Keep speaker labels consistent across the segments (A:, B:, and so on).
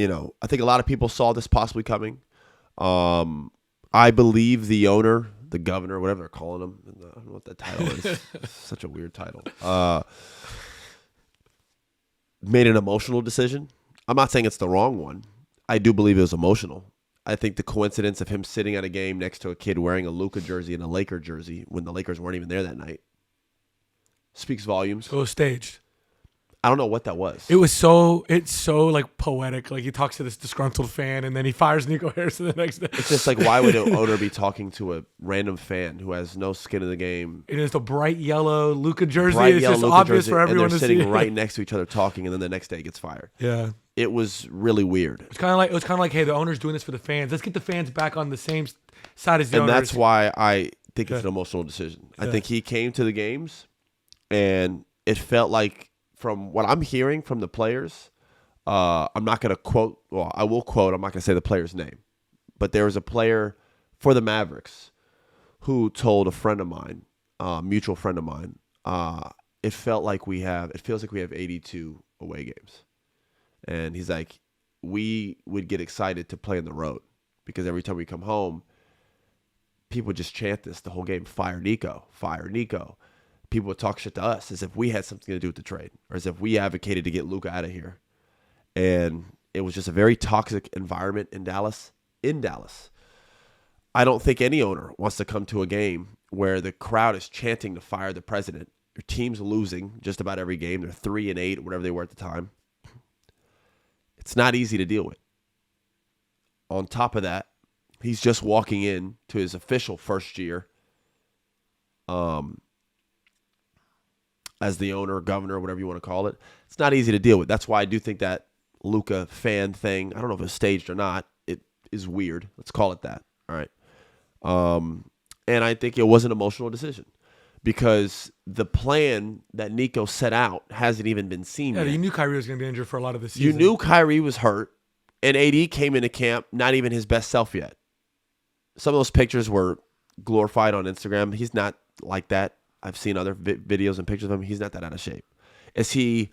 A: I think a lot of people saw this possibly coming. I believe the owner, the governor, whatever they're calling him, I don't know what that title is. Such a weird title. Made an emotional decision. I'm not saying it's the wrong one. I do believe it was emotional. I think the coincidence of him sitting at a game next to a kid wearing a Luka jersey and a Laker jersey when the Lakers weren't even there that night speaks volumes.
B: So it was staged.
A: I don't know what that was.
B: It's so like poetic. Like he talks to this disgruntled fan and then he fires Nico Harrison the next day.
A: It's just like, why would an owner be talking to a random fan who has no skin in the game?
B: It is the bright yellow Luka jersey. It's just obvious for everyone to see.
A: And they're sitting right next to each other talking, and then the next day gets fired.
B: Yeah.
A: It was really weird.
B: It was kind of like, hey, the owner's doing this for the fans. Let's get the fans back on the same side as the owners.
A: And that's why I think it's an emotional decision. I think he came to the games, and it felt like, from what I'm hearing from the players, I'm not going to quote. Well, I will quote. I'm not going to say the player's name, but there was a player for the Mavericks who told a friend of mine, mutual friend of mine, it feels like we have 82 away games, and he's like, we would get excited to play on the road because every time we come home, people would just chant this the whole game: "Fire Nico, fire Nico." People would talk shit to us as if we had something to do with the trade or as if we advocated to get Luka out of here. And it was just a very toxic environment in Dallas. I don't think any owner wants to come to a game where the crowd is chanting to fire the president. Your team's losing just about every game. They're 3-8, whatever they were at the time. It's not easy to deal with. On top of that, he's just walking in to his official first year. As the owner, governor, whatever you want to call it. It's not easy to deal with. That's why I do think that Luka fan thing, I don't know if it's staged or not, it is weird. Let's call it that. All right. And I think it was an emotional decision because the plan that Nico set out hasn't even been seen yet.
B: You knew Kyrie was going to be injured for a lot of the season.
A: You knew Kyrie was hurt, and AD came into camp not even his best self yet. Some of those pictures were glorified on Instagram. He's not like that. I've seen other videos and pictures of him. He's not that out of shape. Is he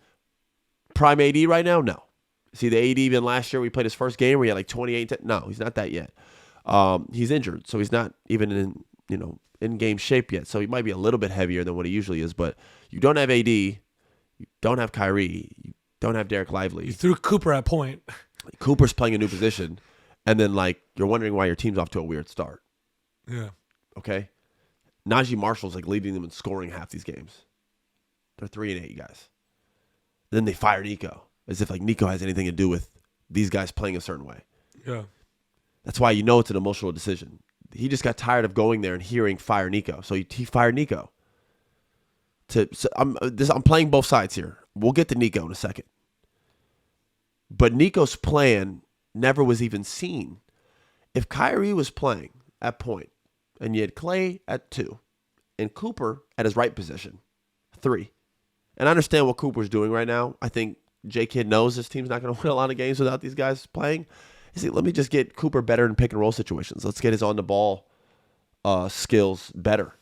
A: prime AD right now? No. Is he the AD even last year we played his first game where he had like 28? No, he's not that yet. He's injured, so he's not even in game shape yet. So he might be a little bit heavier than what he usually is. But you don't have AD, you don't have Kyrie, you don't have Derek Lively.
B: You threw Cooper at point.
A: Cooper's playing a new position, and then you're wondering why your team's off to a weird start.
B: Yeah.
A: Okay. Najee Marshall's leading them in scoring half these games. They're 3-8, you guys. Then they fire Nico, as if Nico has anything to do with these guys playing a certain way.
B: Yeah.
A: That's why it's an emotional decision. He just got tired of going there and hearing fire Nico, so he fired Nico. I'm playing both sides here. We'll get to Nico in a second. But Nico's plan never was even seen. If Kyrie was playing at point, and you had Clay at 2, and Cooper at his right position, 3. And I understand what Cooper's doing right now. I think J-Kid knows this team's not going to win a lot of games without these guys playing. He said, let me just get Cooper better in pick-and-roll situations. Let's get his on-the-ball skills better.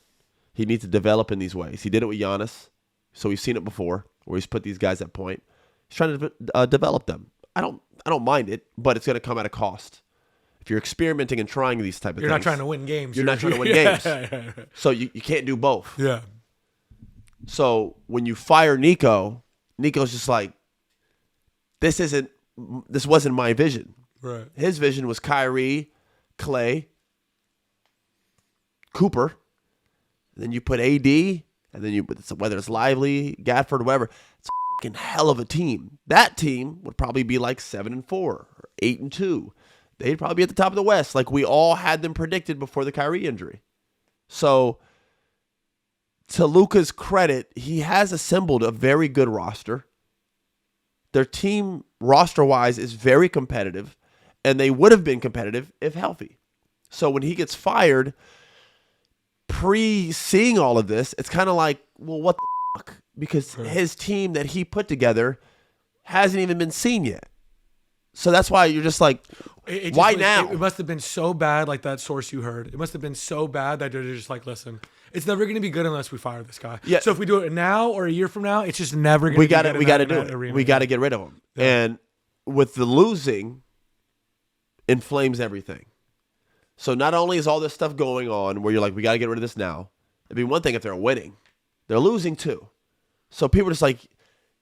A: He needs to develop in these ways. He did it with Giannis, so we've seen it before, where he's put these guys at point. He's trying to develop them. I don't mind it, but it's going to come at a cost. If you're experimenting and trying these type of things.
B: You're not trying to win games.
A: You're not trying to win games. So you can't do both.
B: Yeah.
A: So when you fire Nico, Nico's just like, this wasn't my vision.
B: Right.
A: His vision was Kyrie, Clay, Cooper. And then you put AD, and then you put, whether it's Lively, Gafford, whatever, it's a fucking hell of a team. That team would probably be 7-4 or 8-2. They'd probably be at the top of the West, like we all had them predicted before the Kyrie injury. So, to Luka's credit, he has assembled a very good roster. Their team, roster-wise, is very competitive, and they would have been competitive if healthy. So, when he gets fired, pre-seeing all of this, it's kind of like, well, what the fuck? Because his team that he put together hasn't even been seen yet. So that's why you're just like, why now?
B: It must have been so bad, like that source you heard. It must have been so bad that they're just like, listen, it's never going to be good unless we fire this guy.
A: Yeah.
B: So if we do it now or a year from now, it's just never going to be good.
A: We got to do it. We got to get rid of him. Yeah. And with the losing inflames everything. So not only is all this stuff going on where you're like, we got to get rid of this now. It'd be one thing if they're winning. They're losing too. So people are just like,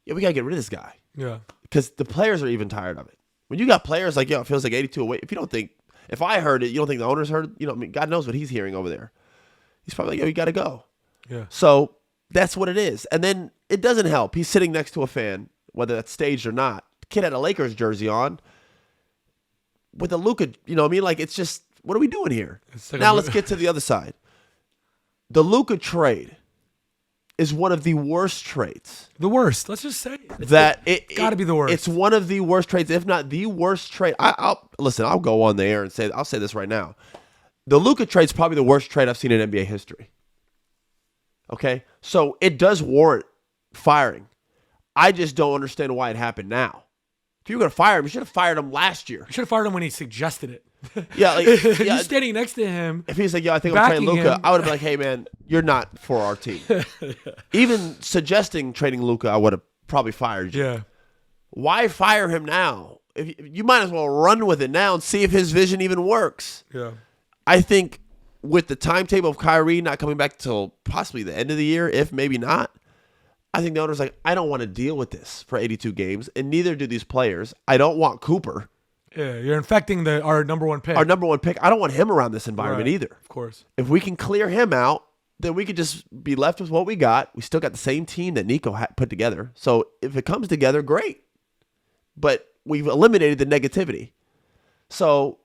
A: yeah, we got to get rid of this guy.
B: Yeah.
A: Because the players are even tired of it. When you got players like, yo, it feels like 82 away. If I heard it, you don't think the owners heard it? You know, I mean, God knows what he's hearing over there. He's probably like, yo, you got to go.
B: Yeah.
A: So that's what it is. And then it doesn't help. He's sitting next to a fan, whether that's staged or not. The kid had a Lakers jersey on with a Luka, you know what I mean? Like, it's just, what are we doing here?
B: Like
A: now let's get to the other side. The Luka trade is one of the worst trades.
B: The worst. Let's just say it.
A: It's
B: got to be the worst.
A: It's one of the worst trades, if not the worst trade. I'll go on the air and I'll say this right now. The Luka trade is probably the worst trade I've seen in NBA history. Okay? So it does warrant firing. I just don't understand why it happened now. If you were going to fire him, you should have fired him last year.
B: You should have fired him when he suggested it.
A: Yeah,
B: You're standing next to him.
A: If he's like, I think I'm trading Luka, I would have been like, hey, man, you're not for our team. Even suggesting trading Luka, I would have probably fired you.
B: Yeah.
A: Why fire him now? If you might as well run with it now and see if his vision even works.
B: Yeah.
A: I think with the timetable of Kyrie not coming back till possibly the end of the year, if maybe not, I think the owner's like, I don't want to deal with this for 82 games, and neither do these players. I don't want Cooper.
B: Yeah, you're infecting our number one pick.
A: Our number one pick. I don't want him around this environment either.
B: Of course.
A: If we can clear him out, then we could just be left with what we got. We still got the same team that Nico put together. So if it comes together, great. But we've eliminated the negativity. So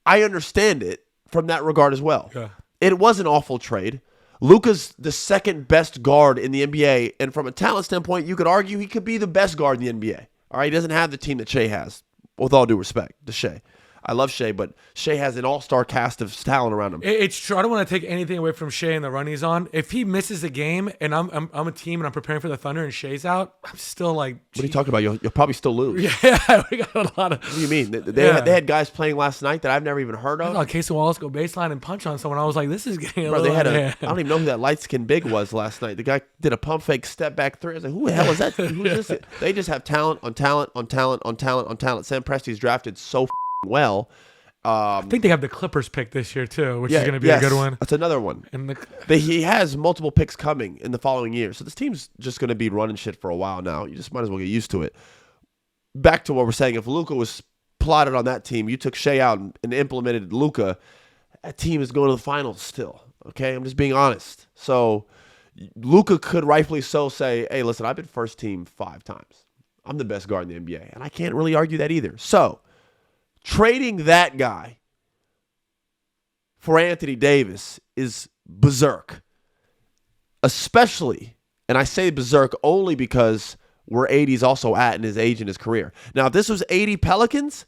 A: I understand it from that regard as well.
B: Yeah.
A: It was an awful trade. Luka's the second best guard in the NBA. And from a talent standpoint, you could argue he could be the best guard in the NBA. All right, he doesn't have the team that Shea has. With all due respect to Shea. I love Shea, but Shea has an all-star cast of talent around him.
B: It's true. I don't want to take anything away from Shea and the run he's on. If he misses a game and I'm a team and I'm preparing for the Thunder and Shea's out, I'm still like,
A: what are you talking about? You'll probably still lose.
B: Yeah, we got a lot of.
A: What do you mean? They had guys playing last night that I've never even heard of.
B: I saw Casey Wallace go baseline and punch on someone. I was like, this is getting a
A: Bro,
B: little.
A: I don't even know who that light-skinned big was last night. The guy did a pump fake step back three. I was like, who the hell is that? Who's this? They just have talent on talent on talent on talent on talent. Sam Presti's drafted so well.
B: I think they have the Clippers pick this year too, which is going to be a good one.
A: That's another one.
B: And
A: he has multiple picks coming in the following year. So this team's just going to be running shit for a while now. You just might as well get used to it. Back to what we're saying. If Luka was plotted on that team, you took Shea out and implemented Luka, that team is going to the finals still. Okay? I'm just being honest. So Luka could rightfully so say, hey, listen, I've been first team 5 times. I'm the best guard in the NBA. And I can't really argue that either. So trading that guy for Anthony Davis is berserk. Especially, and I say berserk only because where 80's also at in his age and his career. Now, if this was 80 Pelicans,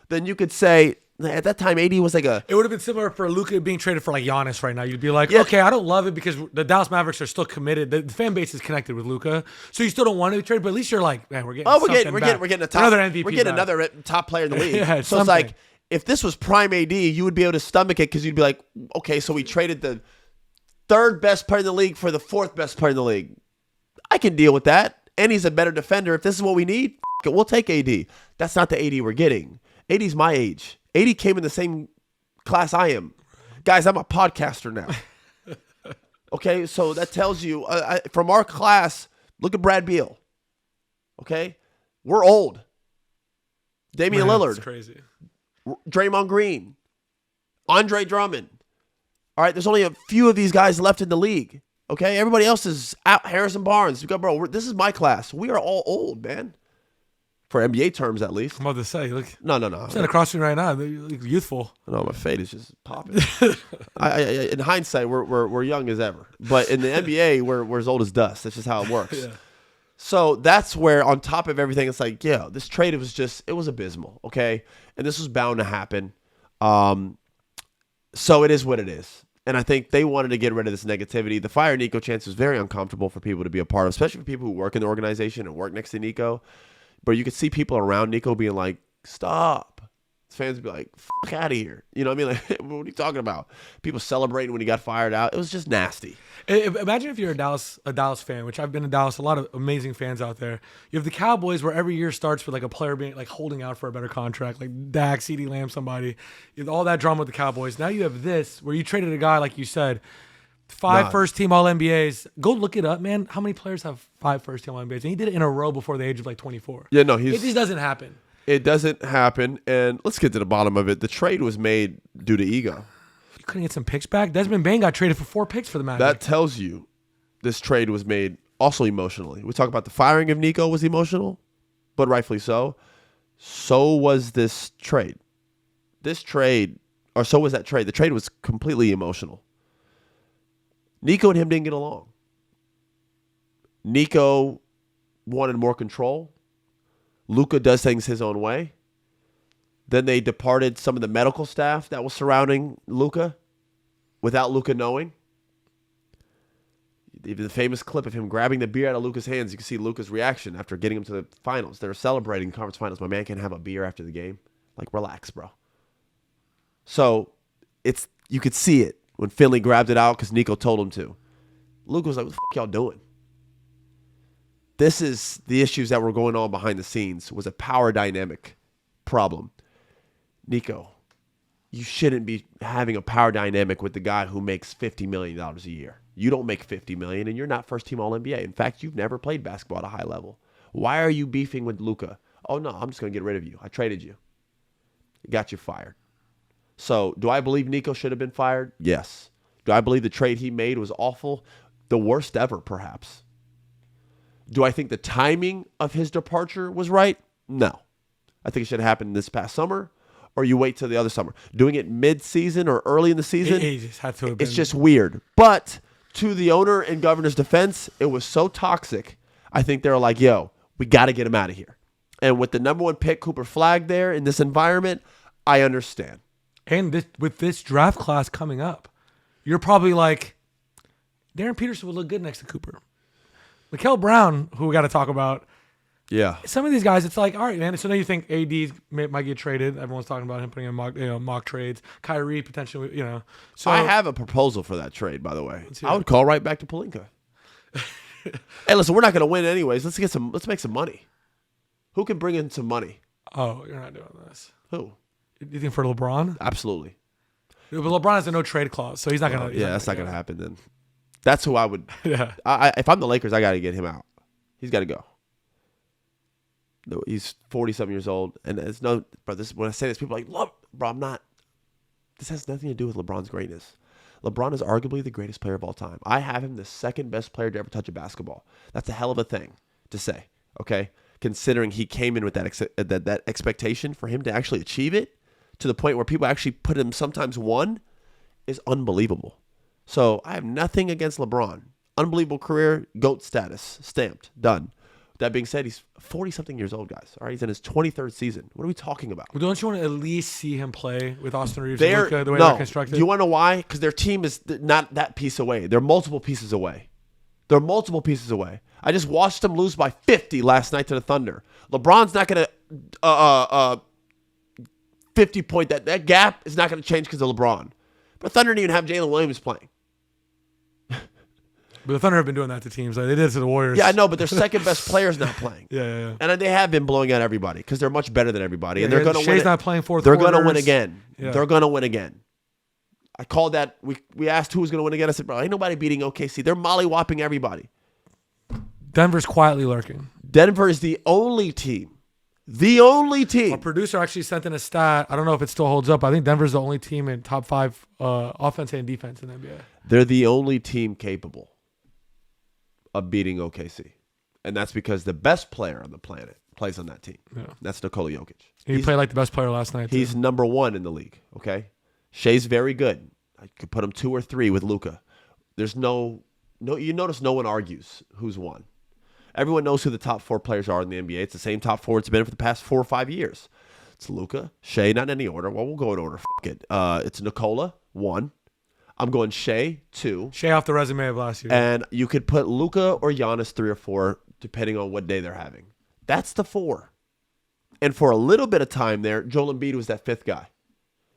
A: then you could say, at that time, 80 was like a...
B: It would have been similar for Luka being traded for like Giannis right now. You'd be like, okay, I don't love it because the Dallas Mavericks are still committed. The fan base is connected with Luka, so you still don't want to be traded. But at least you're like, man, we're getting
A: we're getting a top
B: another MVP.
A: We're getting another top player in the league.
B: Yeah,
A: so it's like if this was prime AD, you would be able to stomach it because you'd be like, okay, so we traded the 3rd best player in the league for the 4th best player in the league. I can deal with that, and he's a better defender. If this is what we need, we'll take AD. That's not the AD we're getting. AD's my age. 80 came in the same class I am. Guys, I'm a podcaster now. Okay, so that tells you, from our class, look at Brad Beal. Okay? We're old. Damian Lillard.
B: That's crazy.
A: Draymond Green. Andre Drummond. All right, there's only a few of these guys left in the league. Okay? Everybody else is out. Harrison Barnes. Bro, this is my class. We are all old, man. For NBA terms, at least.
B: I'm about to say, look.
A: No.
B: I'm sitting across from you right now. You look youthful.
A: No, my fade is just popping. In hindsight, we're young as ever. But in the NBA, we're as old as dust. That's just how it works.
B: Yeah.
A: So that's where, on top of everything, it's like, yeah, this trade, it was abysmal, okay? And this was bound to happen. So it is what it is. And I think they wanted to get rid of this negativity. The fire Nico chance was very uncomfortable for people to be a part of, especially for people who work in the organization and work next to Nico. But you could see people around Nico being like, stop. Fans would be like, fuck out of here. You know what I mean? Like, what are you talking about? People celebrating when he got fired out. It was just nasty.
B: Imagine if you're a Dallas fan, which I've been in Dallas, a lot of amazing fans out there. You have the Cowboys where every year starts with like a player being like holding out for a better contract, like Dak, CeeDee Lamb, somebody. You have all that drama with the Cowboys. Now you have this where you traded a guy, like you said, 5 first-team All-NBAs. Go look it up, man. How many players have 5 first-team All-NBAs? And he did it in a row before the age of like 24.
A: Yeah, no,
B: it just doesn't happen.
A: It doesn't happen, and let's get to the bottom of it. The trade was made due to ego.
B: You couldn't get some picks back? Desmond Bane got traded for 4 picks for the Magic.
A: That tells you this trade was made also emotionally. We talk about the firing of Nico was emotional, but rightfully so. So was this trade. So was that trade. The trade was completely emotional. Nico and him didn't get along. Nico wanted more control. Luka does things his own way. Then they departed some of the medical staff that was surrounding Luka without Luka knowing. Even the famous clip of him grabbing the beer out of Luka's hands, you can see Luka's reaction after getting him to the finals. They were celebrating conference finals. My man can't have a beer after the game. Like, relax, bro. So you could see it when Finley grabbed it out because Nico told him to. Luka was like, what the fuck y'all doing? This is the issues that were going on behind the scenes, was a power dynamic problem. Nico, you shouldn't be having a power dynamic with the guy who makes $50 million a year. You don't make $50 million, and you're not first-team All-NBA. In fact, you've never played basketball at a high level. Why are you beefing with Luka? Oh, no, I'm just going to get rid of you. I traded you. Got you fired. So do I believe Nico should have been fired? Yes. Do I believe the trade he made was awful? The worst ever, perhaps. Do I think the timing of his departure was right? No. I think it should have happened this past summer, or you wait till the other summer. Doing it mid-season or early in the season, it's just weird. But to the owner and governor's defense, it was so toxic. I think they were like, yo, we got to get him out of here. And with the number 1 pick, Cooper Flagg there in this environment, I understand.
B: And with this draft class coming up, you're probably like, Darren Peterson would look good next to Cooper. Mikal Brown, who we got to talk about.
A: Yeah.
B: Some of these guys, it's like, all right, man. So now you think AD might get traded. Everyone's talking about him putting in mock trades. Kyrie potentially, So
A: I have a proposal for that trade, by the way. I would call right back to Pelinka. Hey, listen, we're not going to win anyways. Let's make some money. Who can bring in some money?
B: Oh, you're not doing this.
A: Who?
B: You think for LeBron?
A: Absolutely.
B: But LeBron has a no trade clause, so he's not going to.
A: Yeah, that's not going to happen then. That's who I would.
B: Yeah.
A: If I'm the Lakers, I got to get him out. He's got to go. No, he's 47 years old, and it's no. Bro, when I say this, people are like, "Look, bro, I'm not." This has nothing to do with LeBron's greatness. LeBron is arguably the greatest player of all time. I have him the second best player to ever touch a basketball. That's a hell of a thing to say. Okay, considering he came in with that expectation for him to actually achieve it to the point where people actually put him sometimes one is unbelievable. So I have nothing against LeBron. Unbelievable career, GOAT status, stamped, done. That being said, he's 40-something years old, guys. All right, he's in his 23rd season. What are we talking about?
B: Well, don't you want to at least see him play with Austin Reeves and Luka the way they're constructed?
A: Do you want to know why? Because their team is not that piece away. They're multiple pieces away. I just watched them lose by 50 last night to the Thunder. LeBron's not going to 50-point. That gap is not going to change because of LeBron. But Thunder didn't even have Jalen Williams playing.
B: But the Thunder have been doing that to teams. Like they did it to the Warriors.
A: Yeah, I know, but their second best player's not playing.
B: Yeah.
A: And they have been blowing out everybody because they're much better than everybody. And they're going to win.
B: Shea's not playing fourth
A: They're
B: quarters.
A: going to win again.
B: Yeah.
A: They're going to win again. I called that. We asked who was going to win again. I said, bro, ain't nobody beating OKC. They're molly-whopping everybody.
B: Denver's quietly lurking.
A: Denver is the only team.
B: A producer actually sent in a stat. I don't know if it still holds up. I think Denver's the only team in top 5 offense and defense in the NBA.
A: They're the only team capable of beating OKC. And that's because the best player on the planet plays on that team. Yeah. That's Nikola Jokic.
B: He played like the best player last night.
A: He's number 1 in the league, okay? Shea's very good. I could put him 2 or 3 with Luka. There's no you notice no one argues who's won. Everyone knows who the top 4 players are in the NBA. It's the same top 4 it's been for the past 4 or 5 years. It's Luka, Shea, not in any order. Well, we'll go in order. Fuck it. It's Nikola, 1. I'm going Shea, 2.
B: Shea off the resume of last year.
A: And you could put Luka or Giannis 3 or 4, depending on what day they're having. That's the 4. And for a little bit of time there, Joel Embiid was that fifth guy.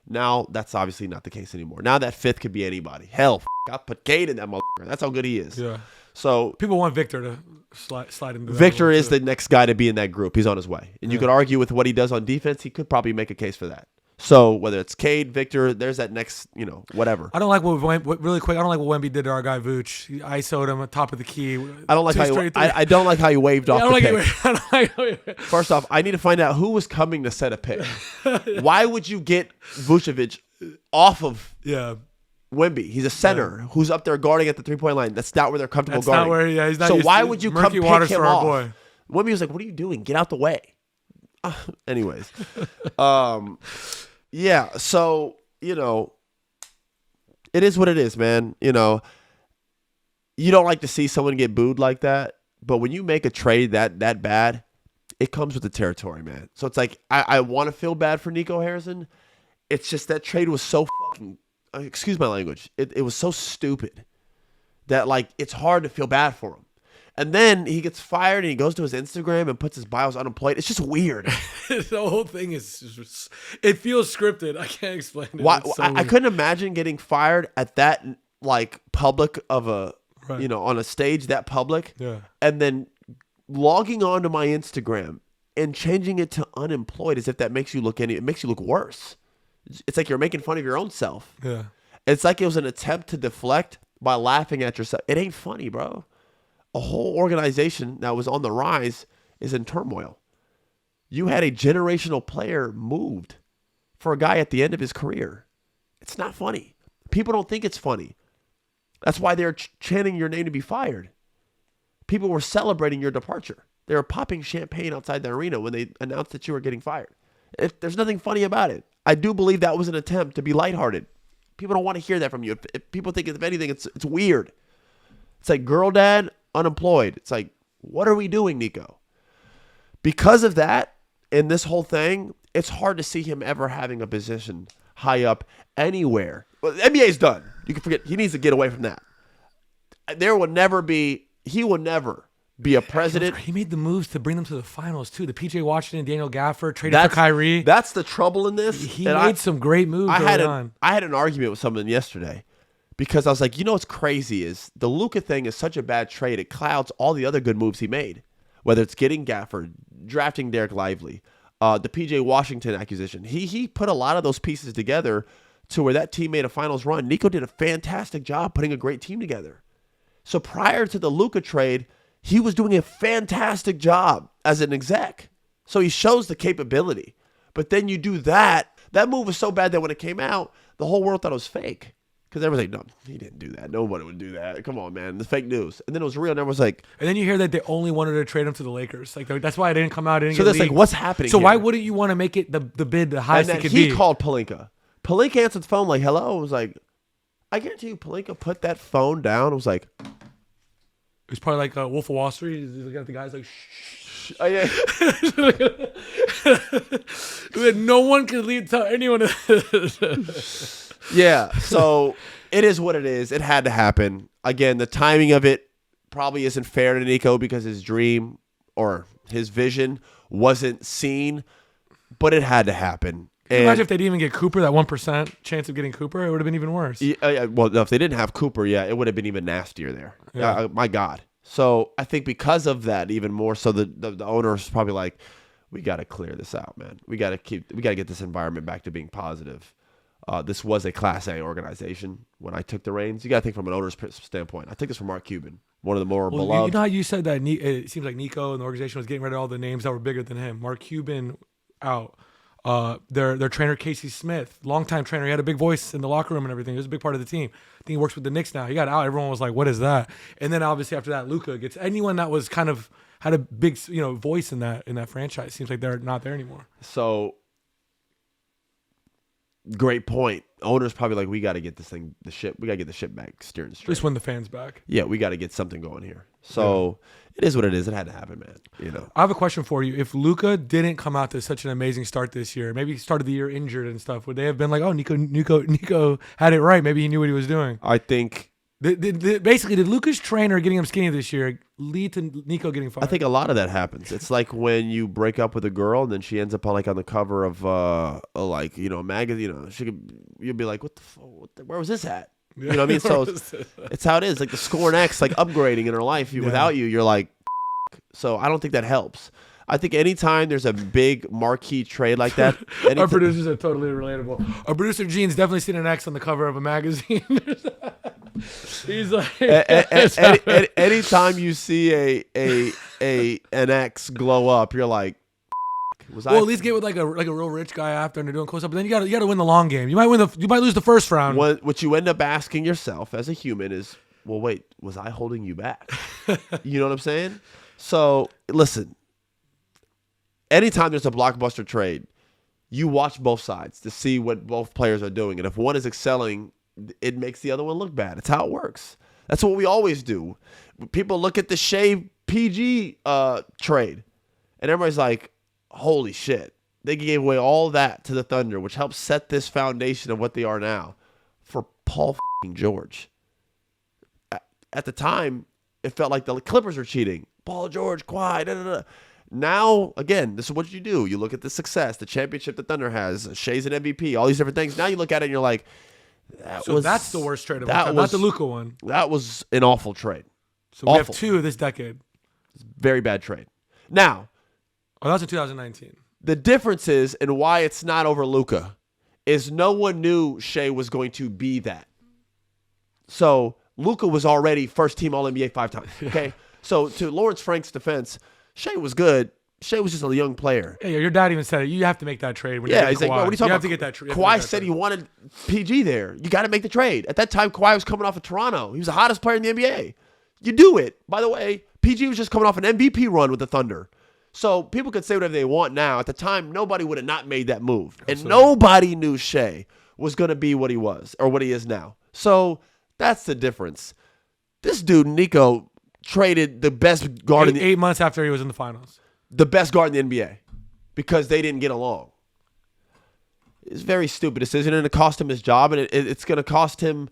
A: Now, that's obviously not the case anymore. Now that fifth could be anybody. Hell, I put Cade in that motherfucker. That's how good he is.
B: Yeah.
A: So
B: people want Victor to slide into that.
A: Victor is the next guy to be in that group. He's on his way. And you could argue with what he does on defense, he could probably make a case for that. So whether it's Cade, Victor, there's that next, whatever.
B: I don't like really quick. I don't like what Wemby did to our guy Vooch. He ISO'd him at top of the key.
A: I don't like how he waved off the pick. First off, I need to find out who was coming to set a pick. Why would you get Vucevic off of Wemby? He's a center who's up there guarding at the 3-point line. That's not where they're comfortable guarding.
B: He's not.
A: So why would you come pick him off?
B: Boy.
A: Wemby was like, "What are you doing? Get out the way." Anyways, yeah. So it is what it is, man. You don't like to see someone get booed like that, but when you make a trade that bad, it comes with the territory, man. So it's like I want to feel bad for Nico Harrison. It's just that trade was so fucking. Excuse my language. It was so stupid that it's hard to feel bad for him. And then he gets fired and he goes to his Instagram and puts his bio as unemployed. It's just weird.
B: The whole thing is it feels scripted. I can't explain it.
A: Why, I couldn't imagine getting fired at that public of a on a stage that public.
B: Yeah.
A: And then logging onto my Instagram and changing it to unemployed as if that makes you look it makes you look worse. It's like you're making fun of your own self.
B: Yeah.
A: It's like it was an attempt to deflect by laughing at yourself. It ain't funny, bro. A whole organization that was on the rise is in turmoil. You had a generational player moved for a guy at the end of his career. It's not funny. People don't think it's funny. That's why they're chanting your name to be fired. People were celebrating your departure. They were popping champagne outside the arena when they announced that you were getting fired. There's nothing funny about it. I do believe that was an attempt to be lighthearted. People don't want to hear that from you. If people think, if anything, it's weird. It's like girl dad, unemployed. It's like, what are we doing, Nico? Because of that and this whole thing, it's hard to see him ever having a position high up anywhere. Well, the NBA's done. You can forget. He needs to get away from that. He will never be a president.
B: He made the moves to bring them to the finals, too. The PJ Washington, Daniel Gafford, traded for Kyrie.
A: That's the trouble in this.
B: He made some great moves
A: I had an argument with someone yesterday. Because I was like, what's crazy is the Luka thing is such a bad trade. It clouds all the other good moves he made. Whether it's getting Gafford, drafting Derek Lively, the PJ Washington acquisition. He put a lot of those pieces together to where that team made a finals run. Nico did a fantastic job putting a great team together. So prior to the Luka trade, he was doing a fantastic job as an exec. So he shows the capability. But then you do that. That move was so bad that when it came out, the whole world thought it was fake. Because everyone's like, no, he didn't do that. Nobody would do that. Come on, man. The fake news. And then it was real. And everyone's like.
B: And then you hear that they only wanted to trade him to the Lakers. That's why it didn't come out.
A: So that's like, what's happening
B: So
A: here?
B: why wouldn't you want to make it the bid the highest it could be?
A: He called Pelinka. Pelinka answered the phone like, hello. It was like, I guarantee you Pelinka put that phone down. It was like.
B: It was probably like Wolf of Wall Street. He's looking at the guys like, shh.
A: Oh, yeah.
B: No one can tell anyone.
A: Yeah, so it is what it is. It had to happen. Again, the timing of it probably isn't fair to Nico because his dream or his vision wasn't seen, but it had to happen.
B: Imagine if they didn't even get Cooper, that 1% chance of getting Cooper, it would have been even worse.
A: Well, no, if they didn't have Cooper, it would have been even nastier there.
B: Yeah.
A: My God. So I think because of that, even more so, the owner's probably like, we got to clear this out, man. We got to get this environment back to being positive. This was a Class A organization when I took the reins. You got to think from an owner's standpoint. I took this from Mark Cuban, one of the more beloved.
B: You know how you said that it seems like Nico and the organization was getting rid of all the names that were bigger than him. Mark Cuban out. Their trainer, Casey Smith, longtime trainer. He had a big voice in the locker room and everything. He was a big part of the team. I think he works with the Knicks now. He got out. Everyone was like, what is that? And then obviously after that, Luka gets anyone that was kind of had a big voice in that franchise. Seems like they're not there anymore.
A: So great point. Owner's probably like, we got to get we got to get the ship back steering straight.
B: At least win the fans back.
A: Yeah, we got to get something going here. So it is what it is. It had to happen, man.
B: I have a question for you. If Luka didn't come out to such an amazing start this year, maybe he started the year injured and stuff, would they have been like, oh, Nico had it right. Maybe he knew what he was doing.
A: I think
B: Basically, did Luka's trainer getting him skinny this year lead to Nico getting fired?
A: I think a lot of that happens. It's like when you break up with a girl and then she ends up on the cover of a magazine. You'll be like, where was this at? You know what I mean? So it's how it is. Like the Scorn X, like upgrading in her life. Without you, you're like. So I don't think that helps. I think anytime there's a big marquee trade like that,
B: our producers are totally relatable. Our producer Gene's definitely seen an X on the cover of a magazine. He's like,
A: anytime you see an X glow up, you're like,
B: at least get with like a real rich guy after and they're doing close up. But then you got to win the long game. You might lose the first round.
A: What you end up asking yourself as a human is, well, wait, was I holding you back? You know what I'm saying? So listen. Anytime there's a blockbuster trade, you watch both sides to see what both players are doing. And if one is excelling, it makes the other one look bad. It's how it works. That's what we always do. People look at the Shea PG trade, and everybody's like, holy shit. They gave away all that to the Thunder, which helped set this foundation of what they are now for Paul George. At the time, it felt like the Clippers were cheating. Paul George, Kawhi, da-da-da. Now, again, this is what you do. You look at the success, the championship the Thunder has, Shea's an MVP, all these different things. Now you look at it and you're like,
B: that's the worst trade of all time, not the Luka one.
A: That was an awful trade.
B: So we have two this decade.
A: Very bad trade. Now.
B: Oh, that was in 2019.
A: The difference is, and why it's not over Luka, is no one knew Shea was going to be that. So Luka was already first team All-NBA 5 times. Okay? So to Lawrence Frank's defense, Shea was good. Shea was just a young player.
B: Yeah, your dad even said it. You have to make that trade. When
A: he's like, what are you talking about?
B: You have to get that trade.
A: Kawhi said he wanted PG there. You got to make the trade. At that time, Kawhi was coming off of Toronto. He was the hottest player in the NBA. You do it. By the way, PG was just coming off an MVP run with the Thunder. So people could say whatever they want now. At the time, nobody would have not made that move. Absolutely. And nobody knew Shea was going to be what he was or what he is now. So that's the difference. This dude, Nico, traded the best guard in the
B: 8 months after he was in the finals.
A: The best guard in the NBA because they didn't get along. It's a very stupid decision, and it cost him his job, and it's going to cost him.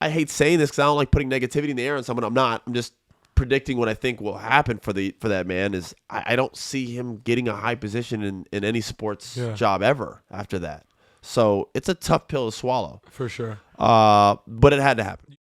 A: I hate saying this because I don't like putting negativity in the air on someone. I'm not. I'm just predicting what I think will happen for that man. Is I don't see him getting a high position in any sports job ever after that. So it's a tough pill to swallow
B: for sure.
A: But it had to happen.